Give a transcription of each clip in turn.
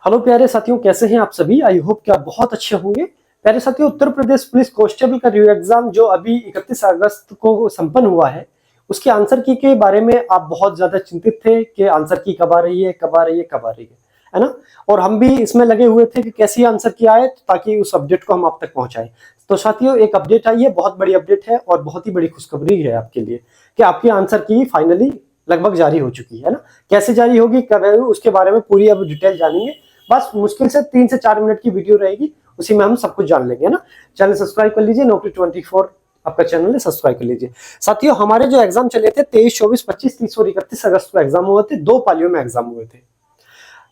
Hello प्यारे साथियों, कैसे हैं आप सभी। आई होप कि आप बहुत अच्छे होंगे। प्यारे साथियों, उत्तर प्रदेश पुलिस कांस्टेबल का रिव्यू एग्जाम जो अभी 31 अगस्त को संपन्न हुआ है, उसके आंसर की के बारे में आप बहुत ज्यादा चिंतित थे कि आंसर की कब आ रही है, कब आ रही है, कब आ रही है ना। और हम भी इसमें लगे हुए थे कि कैसे आंसर की आए ताकि उस अपडेट को हम आप तक पहुंचाएं। तो साथियों, एक अपडेट आई है, बहुत बड़ी अपडेट है और बहुत ही बड़ी खुशखबरी है आपके लिए कि आपकी आंसर की फाइनली लगभग जारी हो चुकी है ना। कैसे जारी होगी, कब है, उसके बारे में पूरी अब डिटेल जानेंगे। बस मुश्किल से 3 से 4 मिनट की वीडियो रहेगी, उसी में हम सब कुछ जान लेंगे ना। चैनल सब्सक्राइब कर लीजिए, नौकरी 24 आपका चैनल है, सब्सक्राइब कर लीजिए। साथियों, हमारे जो एग्जाम चले थे 23, 24, 25, 30 और 31 अगस्त को एग्जाम हुए थे। 2 पालियों में एग्जाम हुए थे।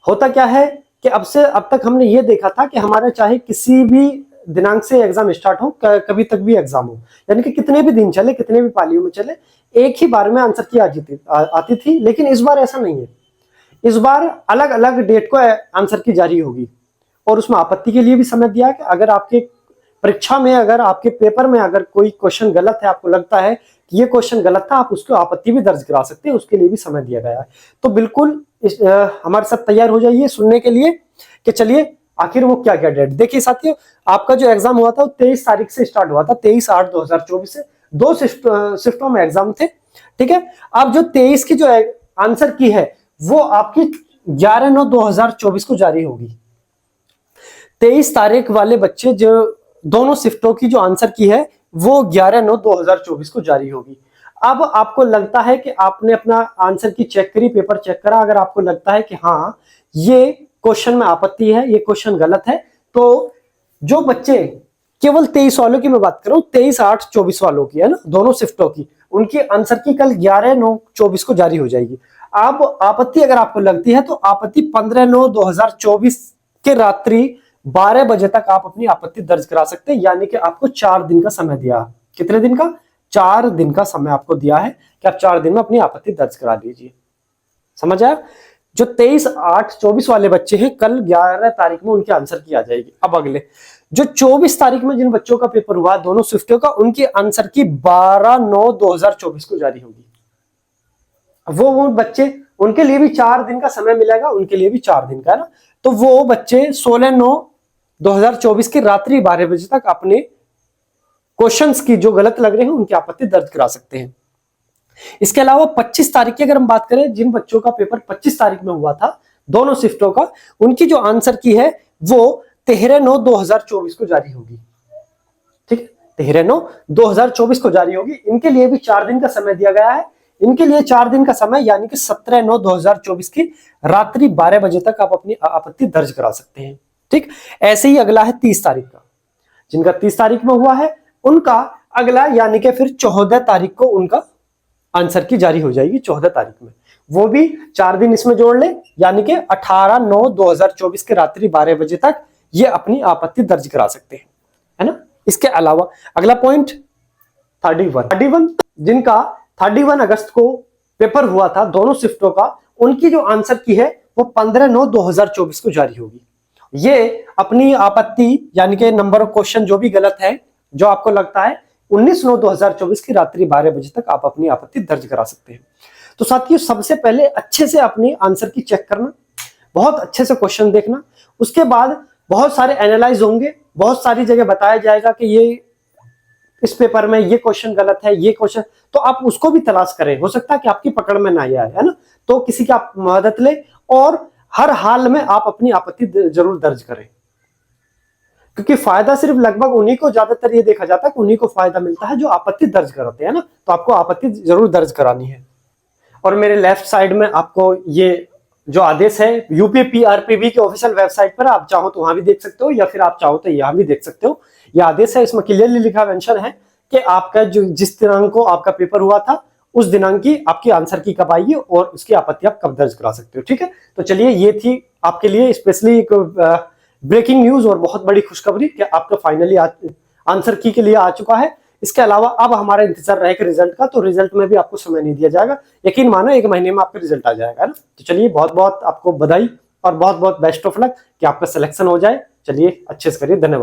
होता क्या है कि अब तक हमने ये देखा था कि हमारे चाहे किसी भी दिनांक से एग्जाम स्टार्ट हो, कभी तक भी एग्जाम हो, यानी कि कितने भी दिन चले, कितने भी पालियों में चले, एक ही बार में आंसर की आती थी। लेकिन इस बार ऐसा नहीं है। इस बार अलग अलग डेट को आंसर की जारी होगी और उसमें आपत्ति के लिए भी समय दिया है कि अगर आपके परीक्षा में, अगर आपके पेपर में अगर कोई क्वेश्चन गलत है, आपको लगता है कि ये क्वेश्चन गलत था, आप उसको आपत्ति भी दर्ज करा सकते हैं, उसके लिए भी समय दिया गया है। तो बिल्कुल हमारे साथ तैयार हो जाइए सुनने के लिए कि चलिए आखिर वो क्या क्या डेट। देखिए साथियों, आपका जो एग्जाम हुआ था वो 23 तारीख से स्टार्ट हुआ था, 23/8/2024 से। 2 शिफ्टों में एग्जाम थे, ठीक है। अब जो 23 की जो आंसर की है वो आपकी 11/9/2024 को जारी होगी। 23 तारीख वाले बच्चे जो दोनों शिफ्टों की जो आंसर की है वो 11/9/2024 को जारी होगी। अब आपको लगता है कि आपने अपना आंसर की चेक करी, पेपर चेक करा, अगर आपको लगता है कि हाँ ये क्वेश्चन में आपत्ति है, ये क्वेश्चन गलत है, तो जो बच्चे केवल 23 वालों की मैं बात कर रहा हूं, 23/8/24 वालों की है ना, दोनों शिफ्टों की, उनकी आंसर की कल 11/9/24 को जारी हो जाएगी। अब आपत्ति अगर आपको लगती है तो आपत्ति 15/9/2024 के रात्रि 12 बजे तक आप अपनी आपत्ति दर्ज करा सकते हैं। यानी कि आपको 4 दिन का समय दिया। कितने दिन का? 4 दिन का समय आपको दिया है कि आप 4 दिन में अपनी आपत्ति दर्ज करा दीजिए। समझ आया? जो 23/8/24 वाले बच्चे हैं, कल 11 तारीख में उनकी आंसर की आ जाएगी। अब अगले जो 24 तारीख में जिन बच्चों का पेपर हुआ दोनों शिफ्टों का, उनकी आंसर की 12/9/2024 को जारी होगी। वो बच्चे, उनके लिए भी 4 दिन का समय मिलेगा, उनके लिए भी 4 दिन का है ना। तो वो बच्चे 16/9/2024 की रात्रि 12 बजे तक अपने क्वेश्चंस की जो गलत लग रहे हैं उनकी आपत्ति दर्ज करा सकते हैं। इसके अलावा 25 तारीख की अगर हम बात करें, जिन बच्चों का पेपर 25 तारीख में हुआ था दोनों शिफ्टों का, उनकी जो आंसर की है वो 13/9/2024 को जारी होगी। ठीक है, 13/9/2024 को जारी होगी। इनके लिए भी 4 दिन का समय दिया गया है। इनके लिए 4 दिन का समय, यानी कि 17/9/2024 की रात्रि 12 बजे तक आप अपनी आपत्ति दर्ज करा सकते हैं। ठीक, ऐसे ही अगला है 30 तारीख का। जिनका 30 तारीख में हुआ है उनका अगला, यानी कि फिर 14 तारीख को उनका आंसर की जारी हो जाएगी। 14 तारीख में वो भी 4 दिन इसमें जोड़ ले, यानी कि 18/9/2024 की रात्रि 12 बजे तक ये अपनी आपत्ति दर्ज करा सकते हैं, है ना। इसके अलावा अगला पॉइंट 31 जिनका 31 अगस्त को पेपर हुआ था दोनों शिफ्टों का, उनकी जो आंसर की है वो 15/9/2024 को जारी होगी। ये अपनी आपत्ति, यानी कि नंबर ऑफ क्वेश्चन जो भी गलत है, जो आपको लगता है, 19/9/2024 की रात्रि 12 बजे तक आप अपनी आपत्ति दर्ज करा सकते हैं। तो साथियों, सबसे पहले अच्छे से अपनी आंसर की चेक करना, बहुत अच्छे से क्वेश्चन देखना। उसके बाद बहुत सारे एनालाइज होंगे, बहुत सारी जगह बताया जाएगा कि ये इस पेपर में ये क्वेश्चन गलत है, ये क्वेश्चन, तो आप उसको भी तलाश करें। हो सकता है कि आपकी पकड़ में ना आए, है ना। तो किसी की आप मदद ले और हर हाल में आप अपनी आपत्ति जरूर दर्ज करें, क्योंकि फायदा सिर्फ लगभग उन्हीं को, ज्यादातर ये देखा जाता है कि उन्हीं को फायदा मिलता है जो आपत्ति दर्ज कराते हैं ना। तो आपको आपत्ति जरूर दर्ज करानी है। और मेरे लेफ्ट साइड में आपको ये जो आदेश है यूपीपीआरपीबी के ऑफिशियल वेबसाइट पर, आप चाहो तो वहां भी देख सकते हो, या फिर आप चाहो तो यहां भी देख सकते हो। ये आदेश है, इसमें क्लियरली लिखा मेंशन है कि आपका जो जिस दिनांक को आपका पेपर हुआ था उस दिनांक की आपकी आंसर की कब आएगी और उसकी आपत्ति आप कब दर्ज करा सकते हो। ठीक है, तो चलिए, ये थी आपके लिए स्पेशली एक ब्रेकिंग न्यूज और बहुत बड़ी खुशखबरी कि आपका फाइनली आंसर की के लिए आ चुका है। इसके अलावा अब हमारा इंतजार रहेगा रिजल्ट का, तो रिजल्ट में भी आपको समय नहीं दिया जाएगा। यकीन मानो 1 महीने में आपका रिजल्ट आ जाएगा ना। तो चलिए, बहुत बहुत आपको बधाई और बहुत बहुत बेस्ट ऑफ लक कि आपका सिलेक्शन हो जाए। चलिए, अच्छे से करिए। धन्यवाद।